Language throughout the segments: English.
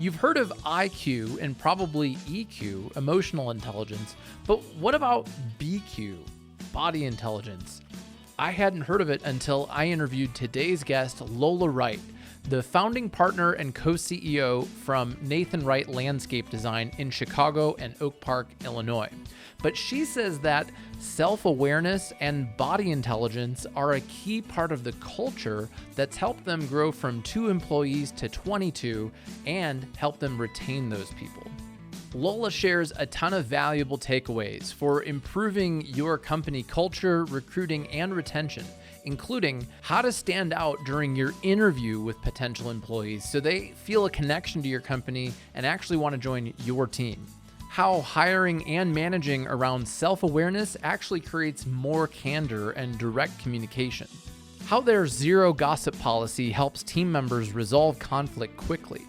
You've heard of IQ and probably EQ, emotional intelligence, but what about BQ, body intelligence? I hadn't heard of it until I interviewed today's guest, Lola Wright, the founding partner and co-CEO from Nathan Wright Landscape Design in Chicago and Oak Park, Illinois. But she says that self-awareness and body intelligence are a key part of the culture that's helped them grow from 2 employees to 22 and help them retain those people. Lola shares a ton of valuable takeaways for improving your company culture, recruiting, and retention, including how to stand out during your interview with potential employees so they feel a connection to your company and actually want to join your team. How hiring and managing around self-awareness actually creates more candor and direct communication. How their zero gossip policy helps team members resolve conflict quickly.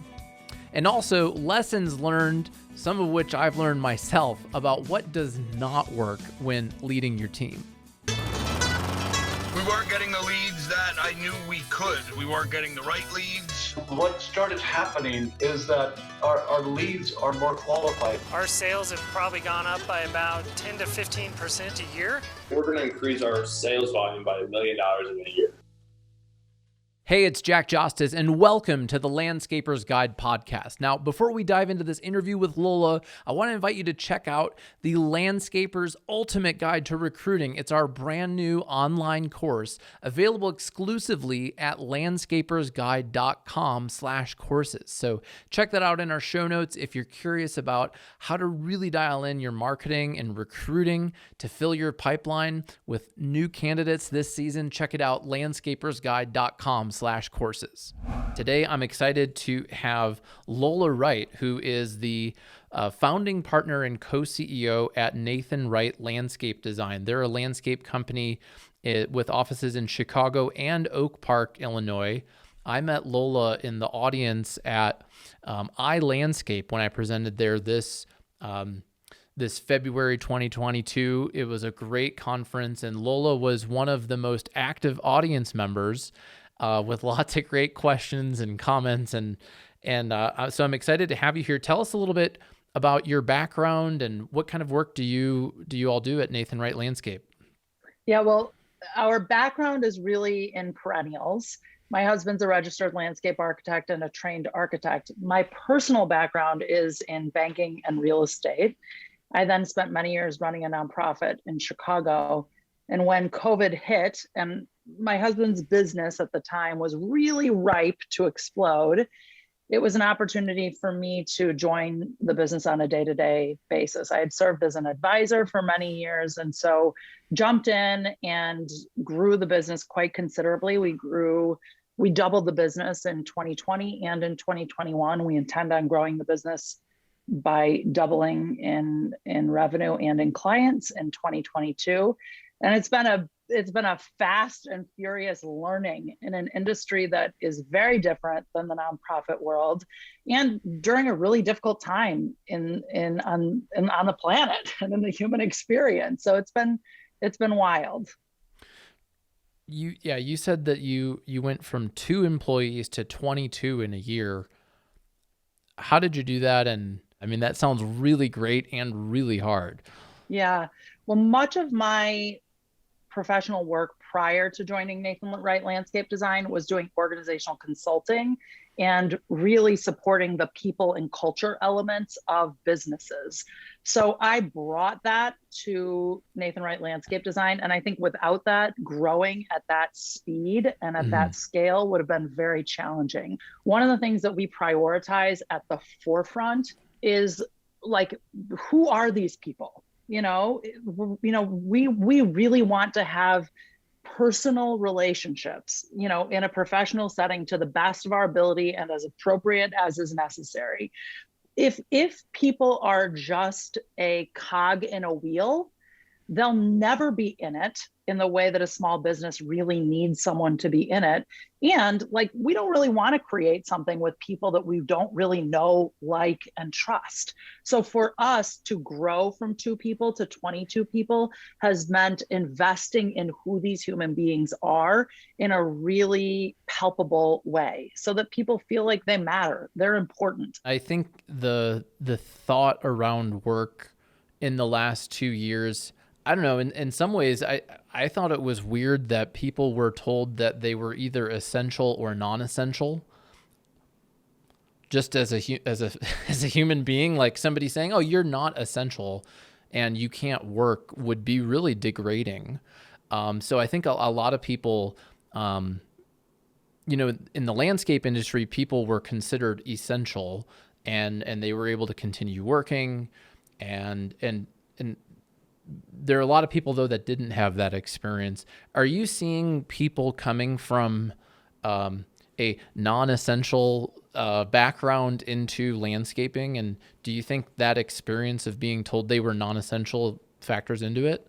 And also lessons learned, some of which I've learned myself, about what does not work when leading your team. We weren't getting the leads that I knew we could. We weren't getting the right leads. What started happening is that our leads are more qualified. Our sales have probably gone up by about 10 to 15% a year. We're going to increase our sales volume by $1 million in a year. Hey, it's Jack Jostes, and welcome to the Landscaper's Guide podcast. Now, before we dive into this interview with Lola, I want to invite you to check out the Landscaper's Ultimate Guide to Recruiting. It's our brand new online course available exclusively at landscapersguide.com/courses. So check that out in our show notes if you're curious about how to really dial in your marketing and recruiting to fill your pipeline with new candidates this season. Check it out, landscapersguide.com/courses. Today, I'm excited to have Lola Wright, who is the founding partner and co-CEO at Nathan Wright Landscape Design. They're a landscape company with offices in Chicago and Oak Park, Illinois. I met Lola in the audience at iLandscape when I presented there this February 2022. It was a great conference, and Lola was one of the most active audience members with lots of great questions and comments. So I'm excited to have you here. Tell us a little bit about your background and what kind of work do you all do at Nathan Wright Landscape? Yeah, well, our background is really in perennials. My husband's a registered landscape architect and a trained architect. My personal background is in banking and real estate. I then spent many years running a nonprofit in Chicago. And when COVID hit, and my husband's business at the time was really ripe to explode, it was an opportunity for me to join the business on a day-to-day basis. I had served as an advisor for many years, and so jumped in and grew the business quite considerably. We doubled the business in 2020, and in 2021, we intend on growing the business by doubling in revenue and in clients in 2022. And it's been a fast and furious learning in an industry that is very different than the nonprofit world, and during a really difficult time on the planet and in the human experience. So it's been wild. You said that you went from 2 employees to 22 in a year. How did you do that? And I mean, that sounds really great and really hard. Yeah. Well, much of my professional work prior to joining Nathan Wright Landscape Design was doing organizational consulting and really supporting the people and culture elements of businesses. So I brought that to Nathan Wright Landscape Design. And I think without that, growing at that speed and at that scale would have been very challenging. One of the things that we prioritize at the forefront is, like, who are these people? We really want to have personal relationships, in a professional setting to the best of our ability and as appropriate as is necessary. If people are just a cog in a wheel, they'll never be in it in the way that a small business really needs someone to be in it. And like, we don't really want to create something with people that we don't really know, like, and trust. So for us to grow from 2 people to 22 people has meant investing in who these human beings are in a really palpable way so that people feel like they matter, they're important. I think the thought around work in the last 2 years, I don't know, in some ways, I thought it was weird that people were told that they were either essential or non-essential. Just as a as a human being, like somebody saying, "Oh, you're not essential, and you can't work," would be really degrading. So I think a lot of people, you know, in the landscape industry, people were considered essential, and they were able to continue working, and there are a lot of people though that didn't have that experience. Are you seeing people coming from a non-essential background into landscaping, and do you think that experience of being told they were non-essential factors into it?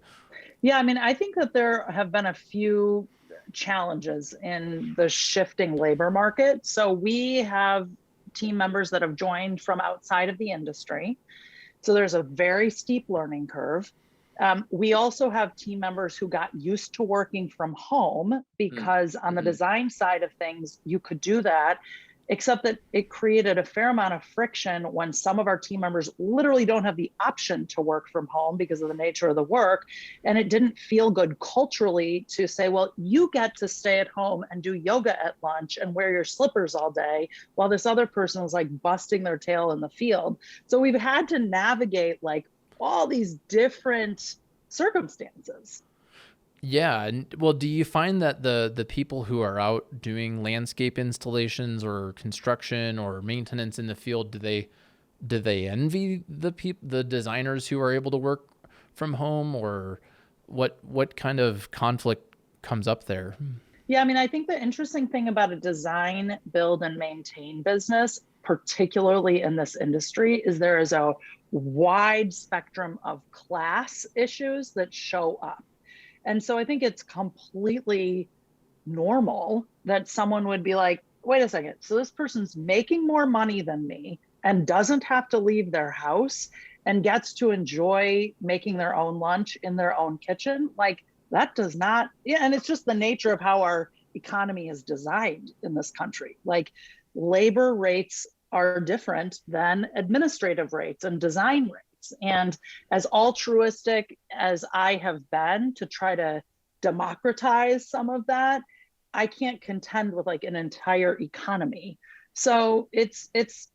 Yeah, I mean, I think that there have been a few challenges in the shifting labor market. So we have team members that have joined from outside of the industry. So there's a very steep learning curve. We also have team members who got used to working from home because on the design side of things, you could do that, except that it created a fair amount of friction when some of our team members literally don't have the option to work from home because of the nature of the work. And it didn't feel good culturally to say, well, you get to stay at home and do yoga at lunch and wear your slippers all day while this other person was like busting their tail in the field. So we've had to navigate like all these different circumstances. Yeah. And well, do you find that the people who are out doing landscape installations or construction or maintenance in the field, do they envy the designers who are able to work from home, or what kind of conflict comes up there? Yeah, I mean, I think the interesting thing about a design, build, and maintain business, particularly in this industry, is there is a wide spectrum of class issues that show up. And so I think it's completely normal that someone would be like, wait a second, so this person's making more money than me and doesn't have to leave their house and gets to enjoy making their own lunch in their own kitchen. Like, that does not, yeah, and it's just the nature of how our economy is designed in this country. Like, labor rates are different than administrative rates and design rates. And as altruistic as I have been to try to democratize some of that, I can't contend with like an entire economy. So it's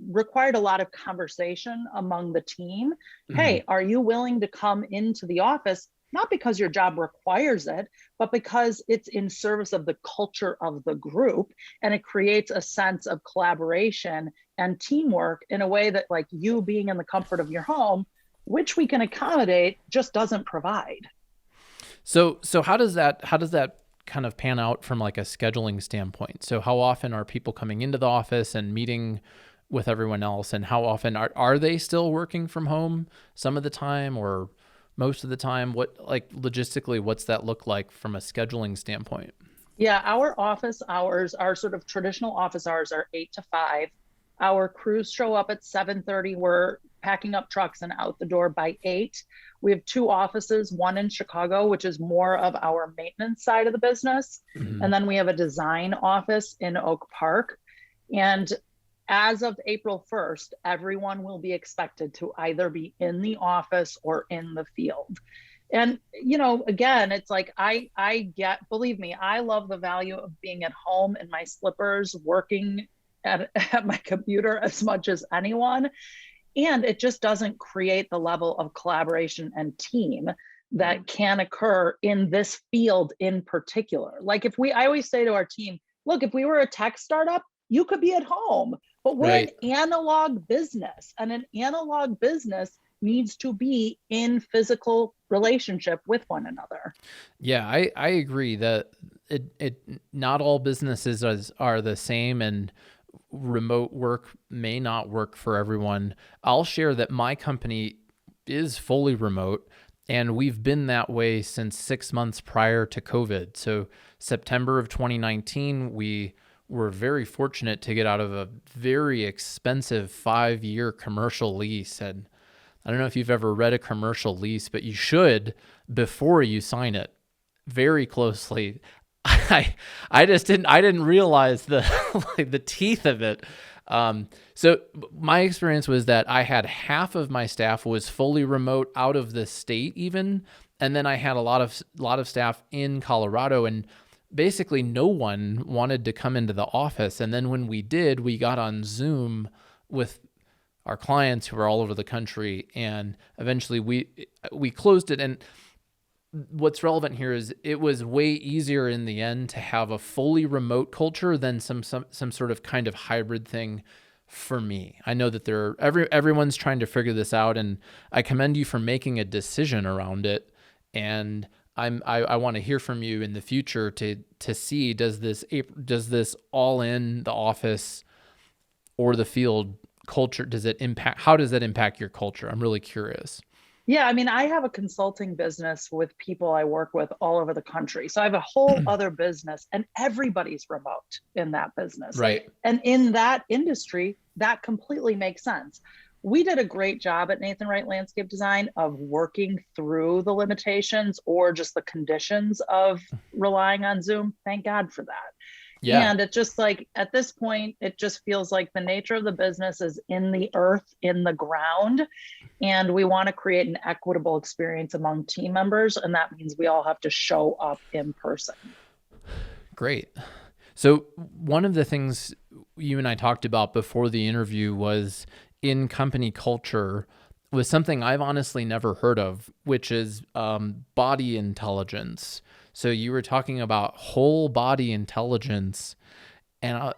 required a lot of conversation among the team. Hey, are you willing to come into the office? Not because your job requires it, but because it's in service of the culture of the group, and it creates a sense of collaboration and teamwork in a way that, like, you being in the comfort of your home, which we can accommodate, just doesn't provide. So how does that kind of pan out from like a scheduling standpoint? So how often are people coming into the office and meeting with everyone else, and how often are they still working from home some of the time or most of the time? What, like, logistically, what's that look like from a scheduling standpoint? Yeah, our office hours, our sort of traditional office hours, are 8 to 5. Our crews show up at 7:30. We're packing up trucks and out the door by 8. We have 2 offices, one in Chicago, which is more of our maintenance side of the business. And then we have a design office in Oak Park. And as of April 1st, everyone will be expected to either be in the office or in the field. And, you know, again, it's like, believe me, I love the value of being at home in my slippers, working at my computer as much as anyone. And it just doesn't create the level of collaboration and team that can occur in this field in particular. Like, I always say to our team, look, if we were a tech startup, you could be at home, but we're an analog business, and an analog business needs to be in physical relationship with one another. Yeah, I agree that it not all businesses are the same, and remote work may not work for everyone. I'll share that my company is fully remote, And we've been that way since 6 months prior to COVID. So September of 2019, we were very fortunate to get out of a very expensive 5-year commercial lease. And I don't know if you've ever read a commercial lease, but you should before you sign it very closely. I didn't realize the like the teeth of it. So my experience was that I had half of my staff was fully remote out of the state even, and then I had a lot of staff in Colorado, and basically no one wanted to come into the office. And then when we did, we got on Zoom with our clients who are all over the country, and eventually we closed it. And what's relevant here is it was way easier in the end to have a fully remote culture than some sort of kind of hybrid thing for me. I know that everyone's trying to figure this out, and I commend you for making a decision around it. And I want to hear from you in the future to see, does this all in the office or the field culture, how does that impact your culture? I'm really curious. Yeah, I mean, I have a consulting business with people I work with all over the country. So I have a whole other business, and everybody's remote in that business. Right. And in that industry, that completely makes sense. We did a great job at Nathan Wright Landscape Design of working through the limitations or just the conditions of relying on Zoom. Thank God for that. Yeah. And it just like, at this point, it just feels like the nature of the business is in the earth, in the ground. And we want to create an equitable experience among team members. And that means we all have to show up in person. Great. So one of the things you and I talked about before the interview was in company culture was something I've honestly never heard of, which is body intelligence. So you were talking about whole body intelligence, and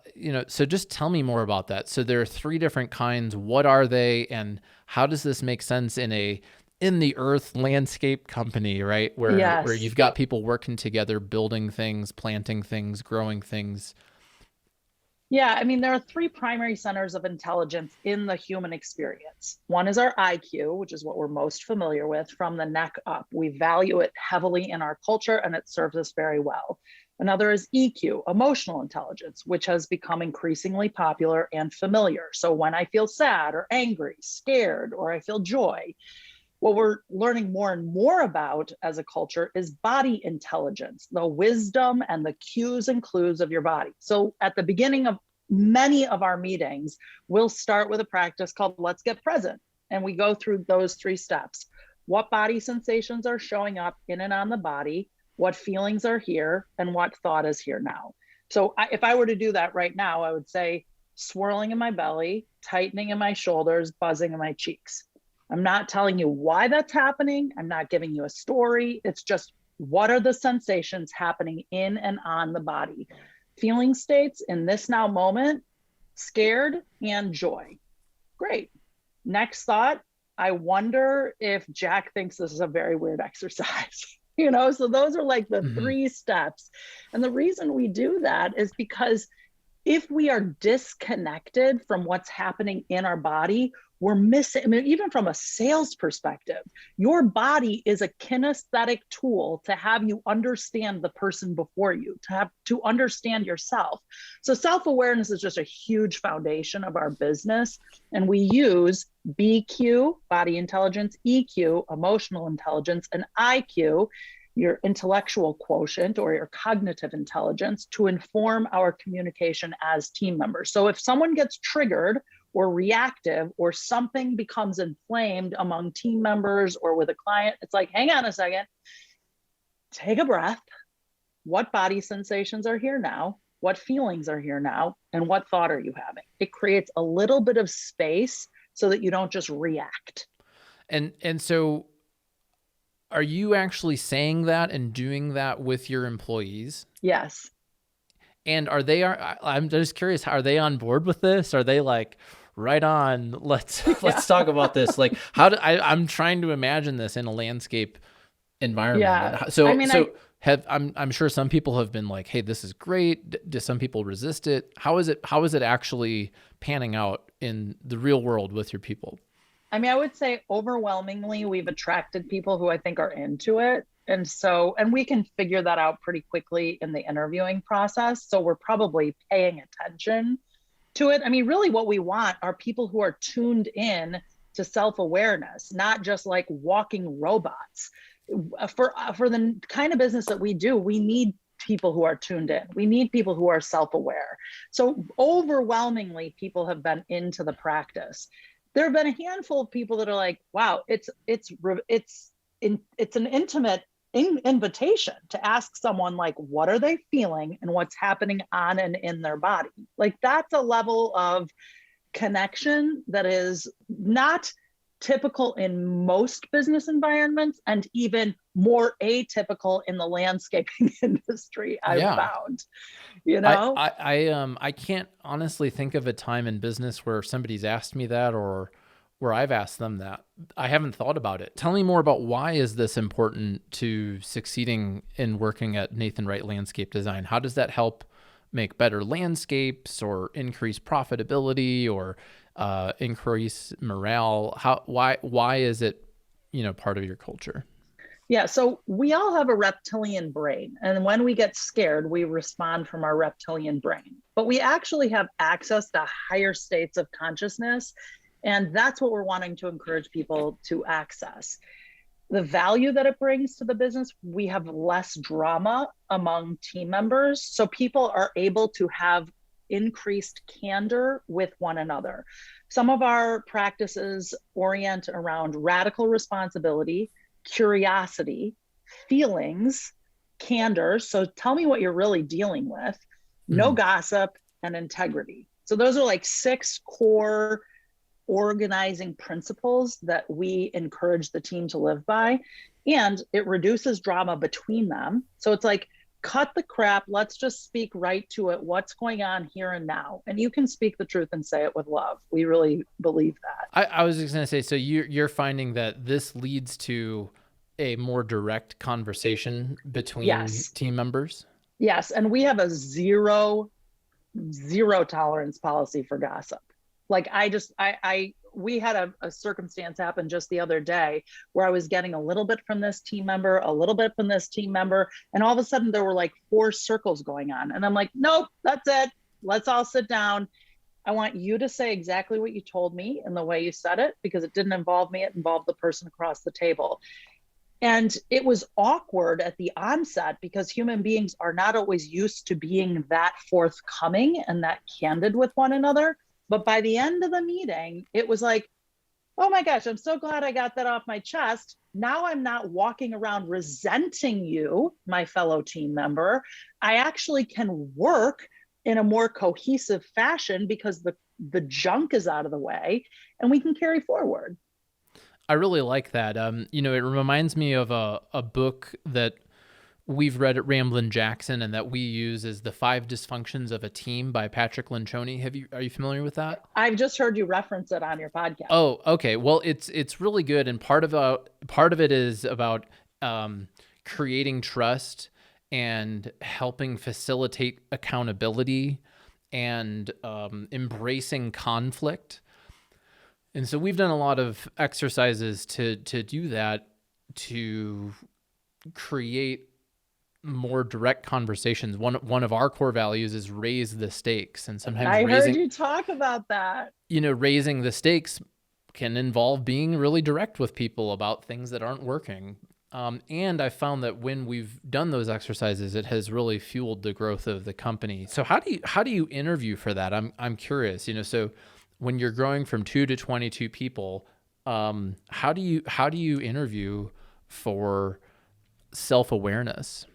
so just tell me more about that. So there are 3 different kinds. What are they, and how does this make sense in the earth landscape company, right? Where you've got people working together, building things, planting things, growing things. Yeah, I mean, there are 3 primary centers of intelligence in the human experience. One is our IQ, which is what we're most familiar with from the neck up. We value it heavily in our culture, and it serves us very well. Another is EQ, emotional intelligence, which has become increasingly popular and familiar. So when I feel sad or angry, scared, or I feel joy, what we're learning more and more about as a culture is body intelligence, the wisdom and the cues and clues of your body. So at the beginning of many of our meetings, we'll start with a practice called Let's Get Present. And we go through those 3 steps. What body sensations are showing up in and on the body, what feelings are here, and what thought is here now. So if I were to do that right now, I would say swirling in my belly, tightening in my shoulders, buzzing in my cheeks. I'm not telling you why that's happening. I'm not giving you a story. It's just, what are the sensations happening in and on the body? Feeling states in this now moment, scared and joy. Great. Next thought, I wonder if Jack thinks this is a very weird exercise. So those are like the 3 steps. And the reason we do that is because if we are disconnected from what's happening in our body, we're missing. I mean, even from a sales perspective, your body is a kinesthetic tool to have you understand the person before you, to understand yourself. So self-awareness is just a huge foundation of our business. And we use BQ, body intelligence, EQ, emotional intelligence, and IQ, your intellectual quotient or your cognitive intelligence, to inform our communication as team members. So if someone gets triggered or reactive, or something becomes inflamed among team members or with a client, it's like, hang on a second, take a breath. What body sensations are here now? What feelings are here now? And what thought are you having? It creates a little bit of space so that you don't just react. And so are you actually saying that and doing that with your employees? Yes. And I'm just curious, are they on board with this? Are they like, right on, let's talk about this? Like, I'm trying to imagine this in a landscape environment. Yeah. So, I'm sure some people have been like, hey, this is great. Do some people resist it? How is it actually panning out in the real world with your people? I mean, I would say overwhelmingly we've attracted people who I think are into it. And we can figure that out pretty quickly in the interviewing process. So we're probably paying attention to it. I mean, really what we want are people who are tuned in to self-awareness, not just like walking robots. For the kind of business that we do, we need people who are tuned in. We need people who are self-aware. So overwhelmingly, people have been into the practice. There have been a handful of people that are like, wow, it's an intimate invitation to ask someone like, what are they feeling and what's happening on and in their body? Like that's a level of connection that is not typical in most business environments and even more atypical in the landscaping industry, I've found. You know, I can't honestly think of a time in business where somebody's asked me that or where I've asked them that. I haven't thought about it. Tell me more about why is this important to succeeding in working at Nathan Wright Landscape Design? How does that help make better landscapes or increase profitability or increase morale? Why is it, part of your culture? Yeah, so we all have a reptilian brain. And when we get scared, we respond from our reptilian brain. But we actually have access to higher states of consciousness. And that's what we're wanting to encourage people to access. The value that it brings to the business, we have less drama among team members. So people are able to have increased candor with one another. Some of our practices orient around radical responsibility, curiosity, feelings, candor. So tell me what you're really dealing with, no gossip, and integrity. So those are like 6 core organizing principles that we encourage the team to live by. And it reduces drama between them. So it's like, cut the crap. Let's just speak right to it. What's going on here and now? And you can speak the truth and say it with love. We really believe that. I was just going to say, so you're finding that this leads to a more direct conversation between team members? Yes. And we have a zero tolerance policy for gossip. Like we had a circumstance happen just the other day where I was getting a little bit from this team member, a little bit from this team member. And all of a sudden there were like 4 circles going on. And I'm like, nope, that's it. Let's all sit down. I want you to say exactly what you told me and the way you said it, because it didn't involve me. It involved the person across the table. And it was awkward at the onset because human beings are not always used to being that forthcoming and that candid with one another. But by the end of the meeting, it was like, oh my gosh, I'm so glad I got that off my chest. Now I'm not walking around resenting you, my fellow team member. I actually can work in a more cohesive fashion because the junk is out of the way and we can carry forward. I really like that. It reminds me of a book that we've read at Ramblin Jackson and that we use is The 5 Dysfunctions of a Team by Patrick Lencioni. Are you familiar with that? I've just heard you reference it on your podcast. Oh, okay. Well, it's really good. And part of it is about creating trust and helping facilitate accountability and embracing conflict. And so we've done a lot of exercises to do that, to create more direct conversations. One of our core values is raise the stakes. And sometimes I heard you talk about that. Raising the stakes can involve being really direct with people about things that aren't working. And I found that when we've done those exercises, it has really fueled the growth of the company. So how do you interview for that? I'm curious, so when you're growing from 2 to 22 people, how do you interview for self-awareness?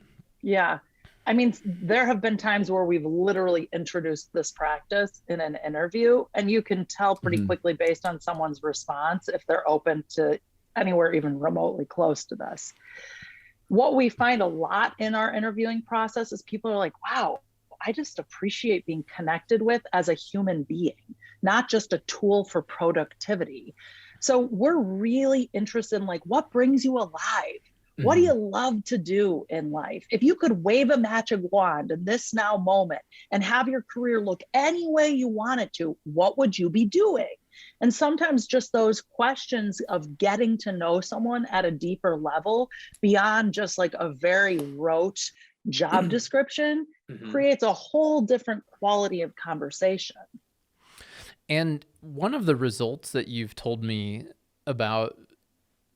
Yeah. I mean, there have been times where we've literally introduced this practice in an interview, and you can tell pretty quickly based on someone's response if they're open to anywhere even remotely close to this. What we find a lot in our interviewing process is people are like, wow, I just appreciate being connected with as a human being, not just a tool for productivity. So we're really interested in like, what brings you alive? What do you love to do in life? If you could wave a magic wand in this now moment and have your career look any way you want it to, what would you be doing? And sometimes just those questions of getting to know someone at a deeper level beyond just like a very rote job description creates a whole different quality of conversation. And one of the results that you've told me about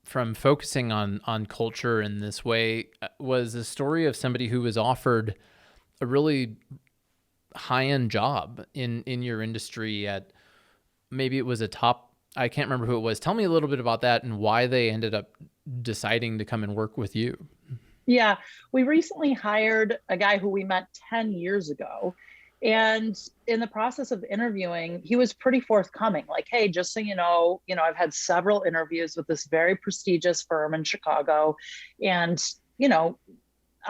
from focusing on culture in this way was a story of somebody who was offered a really high-end job in your industry at, maybe it was a top, I can't remember who it was. Tell me a little bit about that and why they ended up deciding to come and work with you. Yeah, we recently hired a guy who we met 10 years ago. And in the process of interviewing, he was pretty forthcoming. Like, hey, just so you know, I've had several interviews with this very prestigious firm in Chicago, and,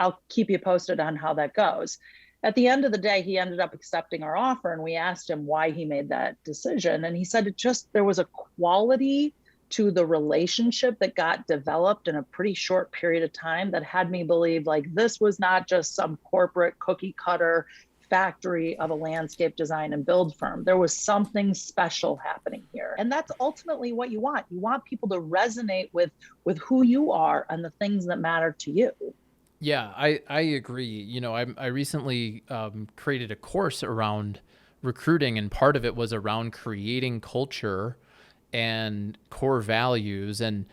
I'll keep you posted on how that goes. At the end of the day, he ended up accepting our offer, and we asked him why he made that decision. And he said there was a quality to the relationship that got developed in a pretty short period of time that had me believe like this was not just some corporate cookie cutter factory of a landscape design and build firm. There was something special happening here. And that's ultimately what you want. You want people to resonate with who you are and the things that matter to you. Yeah, I agree. I recently created a course around recruiting, and part of it was around creating culture and core values. And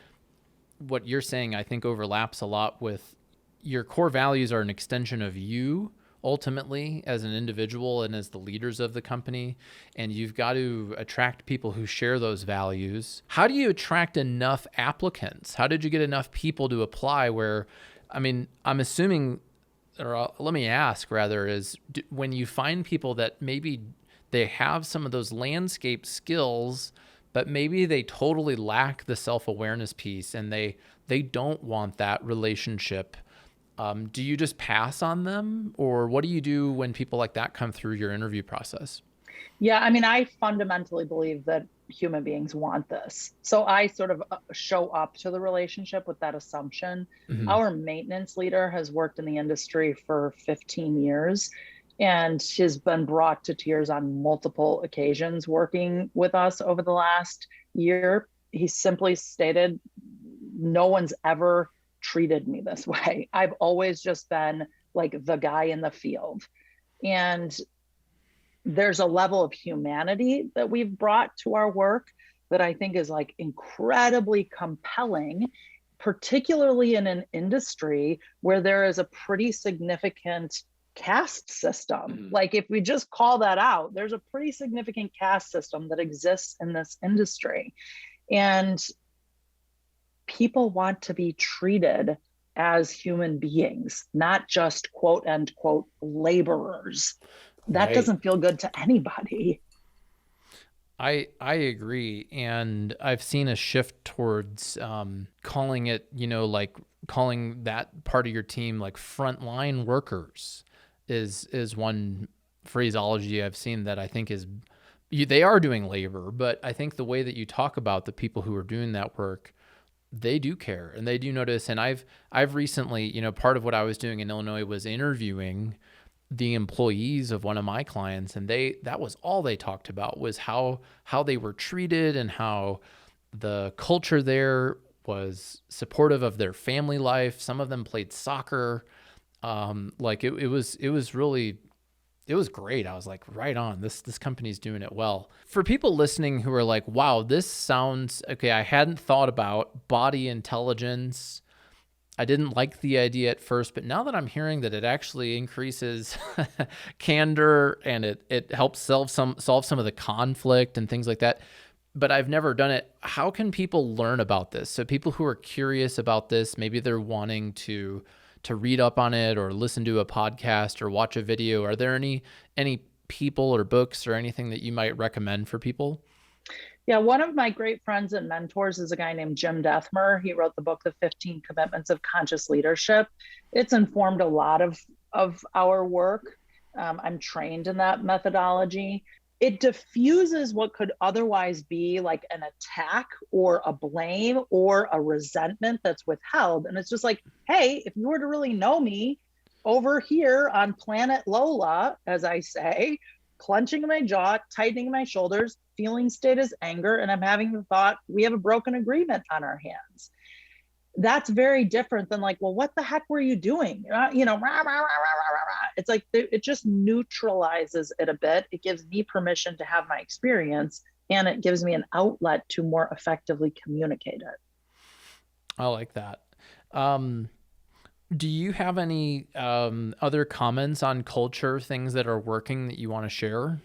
what you're saying, I think, overlaps a lot with your core values are an extension of you ultimately as an individual and as the leaders of the company. And you've got to attract people who share those values. How do you attract enough applicants? How did you get enough people to apply where, I'm assuming, or let me ask rather, is when you find people that maybe they have some of those landscape skills, but maybe they totally lack the self-awareness piece and they don't want that relationship, do you just pass on them? Or what do you do when people like that come through your interview process? Yeah, I fundamentally believe that human beings want this. So I sort of show up to the relationship with that assumption. Mm-hmm. Our maintenance leader has worked in the industry for 15 years and has been brought to tears on multiple occasions working with us over the last year. He simply stated, no one's ever treated me this way. I've always just been like the guy in the field. And there's a level of humanity that we've brought to our work that I think is like incredibly compelling, particularly in an industry where there is a pretty significant caste system. Mm-hmm. Like if we just call that out, there's a pretty significant caste system that exists in this industry. And people want to be treated as human beings, not just quote unquote laborers. That right. Doesn't feel good to anybody. I agree. And I've seen a shift towards calling it, like calling that part of your team like frontline workers is one phraseology I've seen that I think is, they are doing labor, but I think the way that you talk about the people who are doing that work, they do care and they do notice. And I've recently, part of what I was doing in Illinois was interviewing the employees of one of my clients, and that was all they talked about was how they were treated and how the culture there was supportive of their family life. Some of them played soccer. It was great. I was like, right on, this company's doing it well. For people listening who are like, wow, this sounds okay, I hadn't thought about body intelligence. I didn't like the idea at first, but now that I'm hearing that it actually increases candor and it helps solve some of the conflict and things like that, but I've never done it. How can people learn about this? So people who are curious about this, maybe they're wanting to read up on it or listen to a podcast or watch a video. Are there any people or books or anything that you might recommend for people? Yeah, one of my great friends and mentors is a guy named Jim Dethmer. He wrote the book, The 15 Commitments of Conscious Leadership. It's informed a lot of our work. I'm trained in that methodology. It diffuses what could otherwise be like an attack or a blame or a resentment that's withheld. And it's just like, hey, if you were to really know me over here on planet Lola, as I say, clenching my jaw, tightening my shoulders, feeling state is anger, and I'm having the thought, we have a broken agreement on our hands. That's very different than like, well, what the heck were you doing? You know, rah, rah, rah, rah, rah, rah. It's like, it just neutralizes it a bit. It gives me permission to have my experience, and it gives me an outlet to more effectively communicate it. I like that. Do you have any other comments on culture, things that are working that you want to share?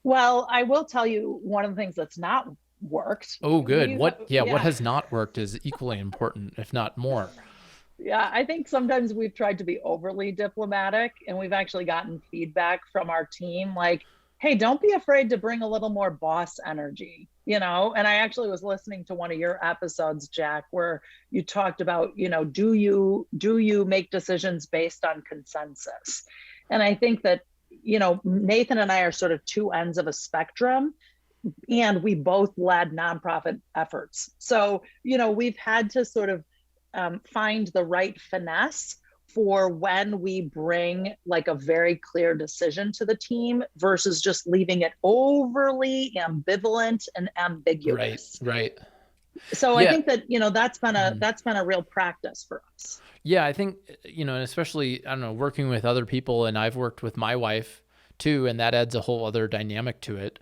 Well, I will tell you one of the things that's not worked. Oh, good. What has not worked is equally important, if not more. Yeah, I think sometimes we've tried to be overly diplomatic, and we've actually gotten feedback from our team like, hey, don't be afraid to bring a little more boss energy, you know? And I actually was listening to one of your episodes, Jack, where you talked about, you know, do you make decisions based on consensus? And I think that, you know, Nathan and I are sort of two ends of a spectrum, and we both led nonprofit efforts. So, you know, we've had to sort of find the right finesse for when we bring like a very clear decision to the team versus just leaving it overly ambivalent and ambiguous. Right. So I think that, you know, that's been a real practice for us. Yeah, I think, you know, and especially, I don't know, working with other people, and I've worked with my wife too, and that adds a whole other dynamic to it.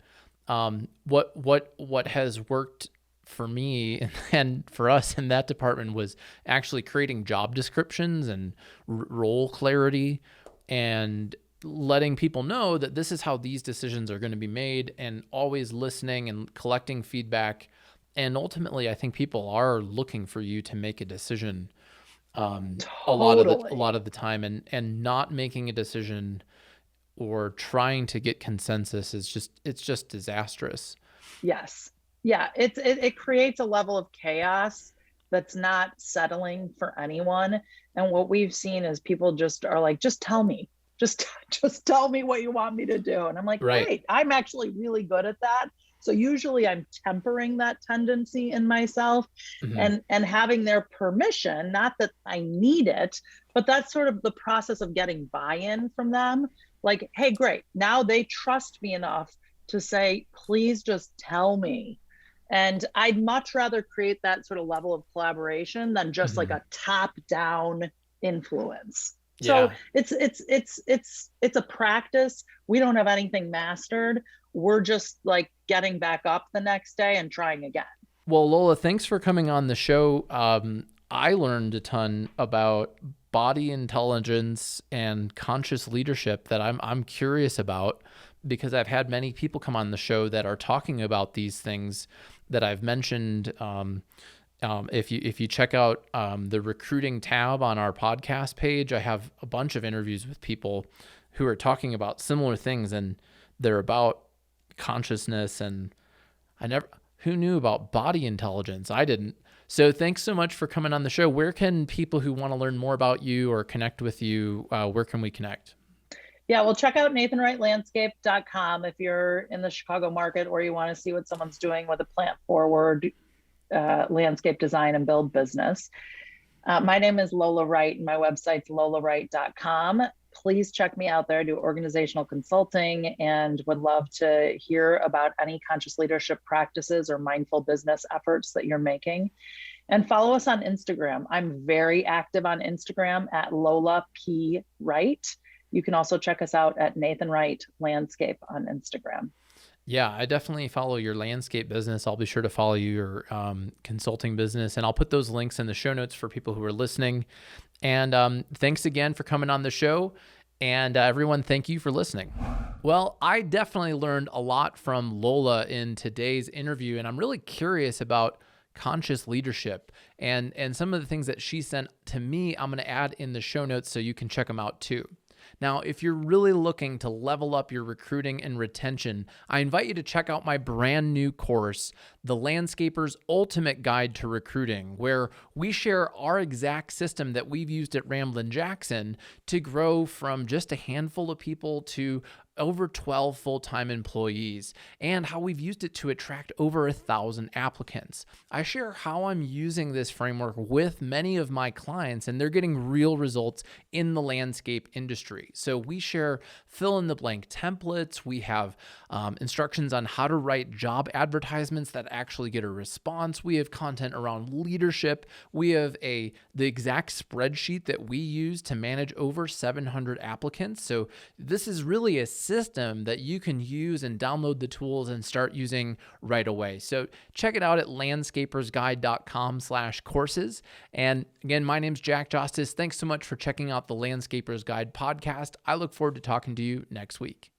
What has worked for me and for us in that department was actually creating job descriptions and role clarity, and letting people know that this is how these decisions are going to be made, and always listening and collecting feedback. And ultimately, I think people are looking for you to make a decision a lot of the time, and not making a decision or trying to get consensus is just disastrous. Yes. Yeah. It creates a level of chaos that's not settling for anyone. And what we've seen is people just are like, just tell me, just tell me what you want me to do. And I'm like, great. I'm actually really good at that. So usually I'm tempering that tendency in myself, and having their permission, not that I need it, but that's sort of the process of getting buy-in from them. Like, hey, great. Now they trust me enough to say, please just tell me. And I'd much rather create that sort of level of collaboration than just like a top-down influence. So it's a practice. We don't have anything mastered. We're just like getting back up the next day and trying again. Well, Lola, thanks for coming on the show. I learned a ton about body intelligence and conscious leadership that I'm curious about, because I've had many people come on the show that are talking about these things that I've mentioned. If you check out the recruiting tab on our podcast page, I have a bunch of interviews with people who are talking about similar things, and they're about consciousness. And who knew about body intelligence? I didn't. So thanks so much for coming on the show. Where can people who want to learn more about you or connect with you, where can we connect? Yeah, well, check out nathanwrightlandscape.com if you're in the Chicago market, or you want to see what someone's doing with a plant-forward landscape design and build business. My name is Lola Wright, and my website's lolawright.com. Please check me out there. I do organizational consulting, and would love to hear about any conscious leadership practices or mindful business efforts that you're making. And follow us on Instagram. I'm very active on Instagram at Lola P. Wright. You can also check us out at Nathan Wright Landscape on Instagram. Yeah, I definitely follow your landscape business. I'll be sure to follow your consulting business, and I'll put those links in the show notes for people who are listening. And thanks again for coming on the show. And everyone, thank you for listening. Well, I definitely learned a lot from Lola in today's interview, and I'm really curious about conscious leadership and some of the things that she sent to me. I'm going to add in the show notes so you can check them out too. Now, if you're really looking to level up your recruiting and retention, I invite you to check out my brand new course, The Landscaper's Ultimate Guide to Recruiting, where we share our exact system that we've used at Ramblin Jackson to grow from just a handful of people to over 12 full-time employees, and how we've used it to attract over 1,000 applicants. I share how I'm using this framework with many of my clients, and they're getting real results in the landscape industry. So we share fill-in-the-blank templates. We have instructions on how to write job advertisements that actually get a response. We have content around leadership. We have the exact spreadsheet that we use to manage over 700 applicants. So this is really a system that you can use and download the tools and start using right away. So check it out at landscapersguide.com/courses. And again, my name's Jack Jostes. Thanks so much for checking out the Landscapers Guide podcast. I look forward to talking to you next week.